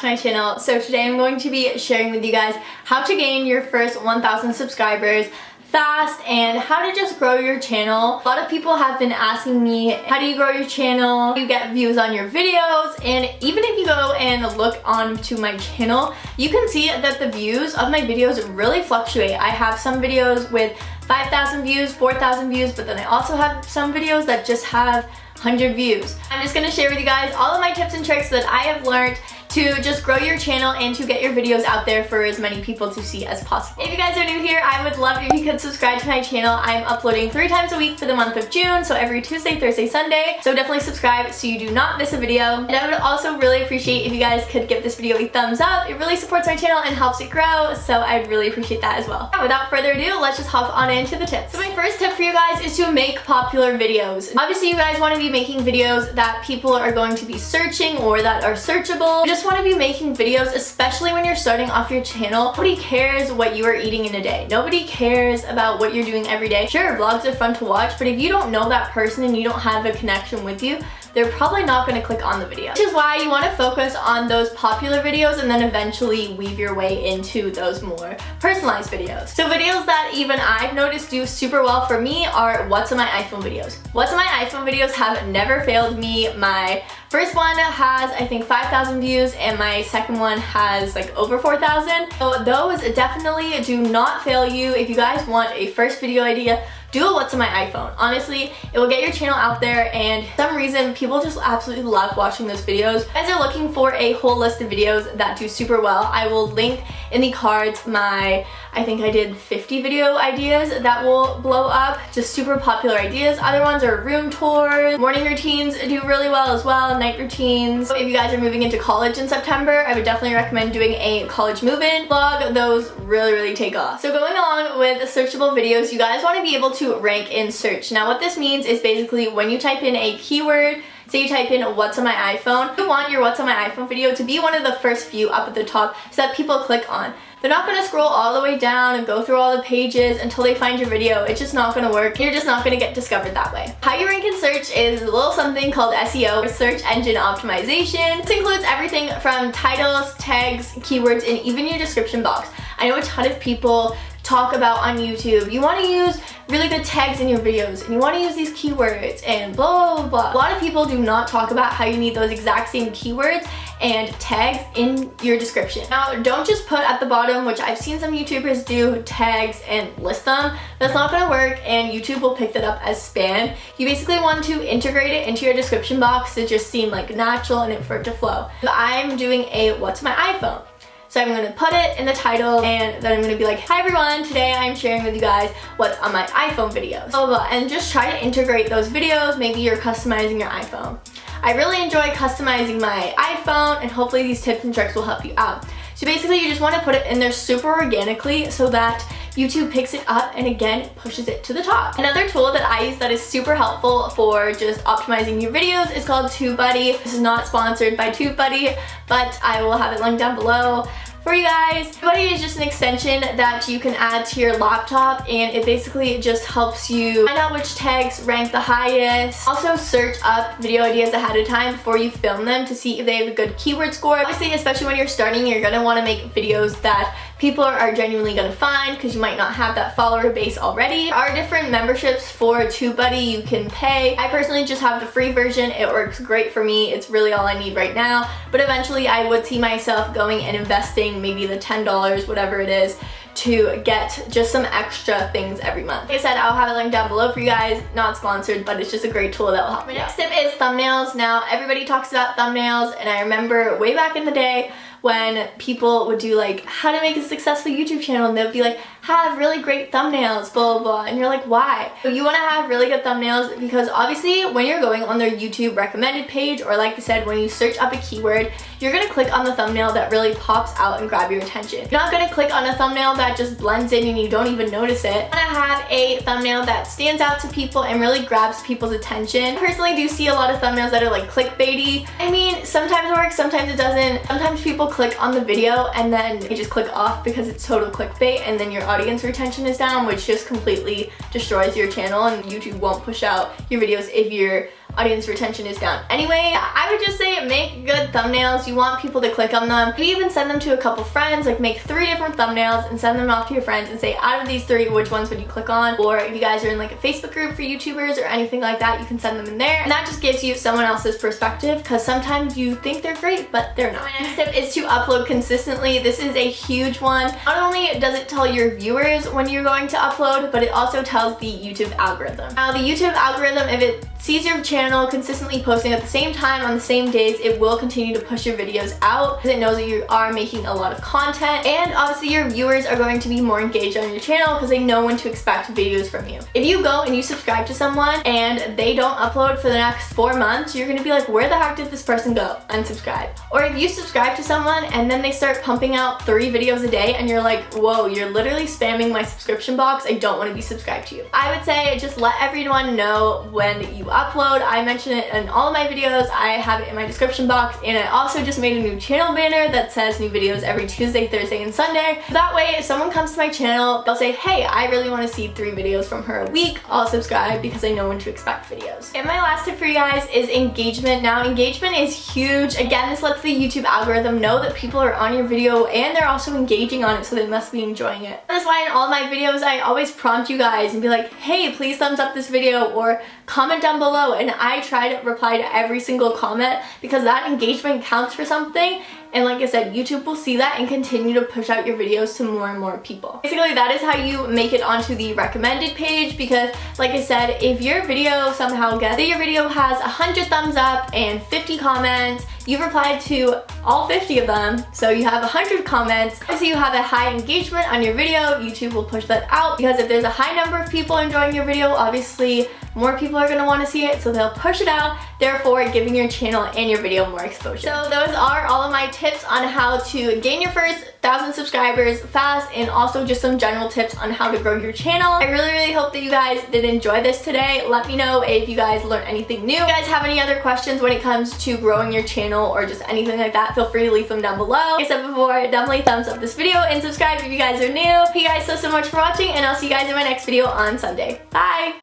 to my channel. So today I'm going to be sharing with you guys how to gain your first 1,000 subscribers fast and how to just grow your channel. A lot of people have been asking me, how do you grow your channel? How do you get views on your videos? And even if you go and look onto my channel, you can see that the views of my videos really fluctuate. I have some videos with 5,000 views, 4,000 views, but then I also have some videos that just have 100 views. I'm just gonna share with you guys all of my tips and tricks that I have learned to just grow your channel and to get your videos out there for as many people to see as possible. If you guys are new here, I would love if you could subscribe to my channel. I'm uploading 3 times a week for the month of June, so every Tuesday, Thursday, Sunday. So definitely subscribe so you do not miss a video. And I would also really appreciate if you guys could give this video a thumbs up. It really supports my channel and helps it grow, so I'd really appreciate that as well. Without further ado, let's just hop on into the tips. So my first tip for you guys is to make popular videos. Obviously you guys want to be making videos that people are going to be searching or that are searchable. You just want to be making videos, especially when you're starting off your channel. Nobody cares what you are eating in a day. Nobody cares about what you're doing every day. Sure, vlogs are fun to watch, but if you don't know that person and you don't have a connection with you, they're probably not going to click on the video. Which is why you want to focus on those popular videos and then eventually weave your way into those more personalized videos. So videos that even I've noticed do super well for me are what's on my iPhone videos. What's on my iPhone videos have never failed me. My first one has, I think, 5,000 views and my second one has like over 4,000. So those definitely do not fail you. If you guys want a first video idea, do a what's on my iPhone. Honestly, it will get your channel out there, and for some reason people just absolutely love watching those videos. If you guys are looking for a whole list of videos that do super well, I will link in the cards my, I think I did 50 video ideas that will blow up, just super popular ideas. Other ones are room tours, morning routines do really well as well, night routines. So if you guys are moving into college in September, I would definitely recommend doing a college move-in vlog. Those really take off. So going along with searchable videos, you guys want to be able to rank in search. Now what this means is basically when you type in a keyword, say you type in what's on my iPhone, you want your what's on my iPhone video to be one of the first few up at the top so that people click on. They're not going to scroll all the way down and go through all the pages until they find your video. It's just not going to work. You're just not going to get discovered that way. How you rank in search is a little something called SEO, or search engine optimization. This includes everything from titles, tags, keywords, and even your description box. I know a ton of people talk about on YouTube, you want to use really good tags in your videos and you want to use these keywords and blah blah blah. A lot of people do not talk about how you need those exact same keywords and tags in your description. Now don't just put at the bottom, which I've seen some YouTubers do, tags and list them. That's not going to work and YouTube will pick that up as spam. You basically want to integrate it into your description box to just seem like natural and for it to flow. I'm doing a what's my iPhone. So I'm going to put it in the title and then I'm going to be like, hi everyone, today I'm sharing with you guys what's on my iPhone videos. Blah, blah, blah. And just try to integrate those videos. Maybe you're customizing your iPhone. I really enjoy customizing my iPhone and hopefully these tips and tricks will help you out. So basically you just want to put it in there super organically so that YouTube picks it up and again pushes it to the top. Another tool that I use that is super helpful for just optimizing your videos is called TubeBuddy. This is not sponsored by TubeBuddy, but I will have it linked down below for you guys. TubeBuddy is just an extension that you can add to your laptop and it basically just helps you find out which tags rank the highest. Also search up video ideas ahead of time before you film them to see if they have a good keyword score. Obviously, especially when you're starting, you're going to want to make videos that people are genuinely going to find because you might not have that follower base already. There are different memberships for TubeBuddy you can pay. I personally just have the free version. It works great for me. It's really all I need right now, but eventually I would see myself going and investing maybe the $10, whatever it is, to get just some extra things every month. Like I said, I'll have a link down below for you guys. Not sponsored, but it's just a great tool that will help me. My next tip is thumbnails. Now, everybody talks about thumbnails, and I remember way back in the day when people would do like how to make a successful YouTube channel and they'll be like, have really great thumbnails, blah blah blah, and you're like, why? You want to have really good thumbnails because obviously when you're going on their YouTube recommended page, or like I said, when you search up a keyword, you're going to click on the thumbnail that really pops out and grab your attention. You're not going to click on a thumbnail that just blends in and you don't even notice it. You want to have a thumbnail that stands out to people and really grabs people's attention. I personally do see a lot of thumbnails that are like clickbaity. I mean, sometimes it works, sometimes it doesn't. Sometimes people click on the video and then they just click off because it's total clickbait, and then your audience retention is down, which just completely destroys your channel, and YouTube won't push out your videos if you're audience retention is down anyway. I would just say make good thumbnails. You want people to click on them. Maybe even send them to a couple friends, like make 3 different thumbnails and send them off to your friends and say, out of these 3, which ones would you click on? Or if you guys are in like a Facebook group for YouTubers or anything like that, you can send them in there. And that just gives you someone else's perspective, because sometimes you think they're great, but they're not. My next tip is to upload consistently. This is a huge one. Not only does it tell your viewers when you're going to upload, but it also tells the YouTube algorithm. Now the YouTube algorithm, if it sees your channel consistently posting at the same time on the same days, it will continue to push your videos out because it knows that you are making a lot of content, and obviously your viewers are going to be more engaged on your channel because they know when to expect videos from you. If you go and you subscribe to someone and they don't upload for the next 4 months, you're gonna be like, where the heck did this person go? Unsubscribe. Or if you subscribe to someone and then they start pumping out 3 videos a day and you're like, whoa, you're literally spamming my subscription box, I don't want to be subscribed to you. I would say just let everyone know when you upload. I mention it in all of my videos. I have it in my description box, and I also just made a new channel banner that says new videos every Tuesday, Thursday, and Sunday. That way, if someone comes to my channel, they'll say, hey, I really want to see 3 videos from her a week. I'll subscribe because I know when to expect videos. And my last tip for you guys is engagement. Now, engagement is huge. Again, this lets the YouTube algorithm know that people are on your video and they're also engaging on it, so they must be enjoying it. That's why in all my videos, I always prompt you guys and be like, hey, please thumbs up this video or comment down below, and I try to reply to every single comment because that engagement counts for something. And like I said, YouTube will see that and continue to push out your videos to more and more people. Basically, that is how you make it onto the recommended page, because like I said, if your video somehow gets, say your video has 100 thumbs up and 50 comments, you've replied to all 50 of them, so you have 100 comments. Obviously, you have a high engagement on your video, YouTube will push that out, because if there's a high number of people enjoying your video, obviously more people are gonna wanna see it, so they'll push it out, therefore giving your channel and your video more exposure. So those are all of my tips on how to gain your first 1,000 subscribers fast, and also just some general tips on how to grow your channel. I really hope that you guys did enjoy this today. Let me know if you guys learned anything new. If you guys have any other questions when it comes to growing your channel or just anything like that, feel free to leave them down below. Like I said before, definitely thumbs up this video and subscribe if you guys are new. Thank you guys so much for watching, and I'll see you guys in my next video on Sunday. Bye!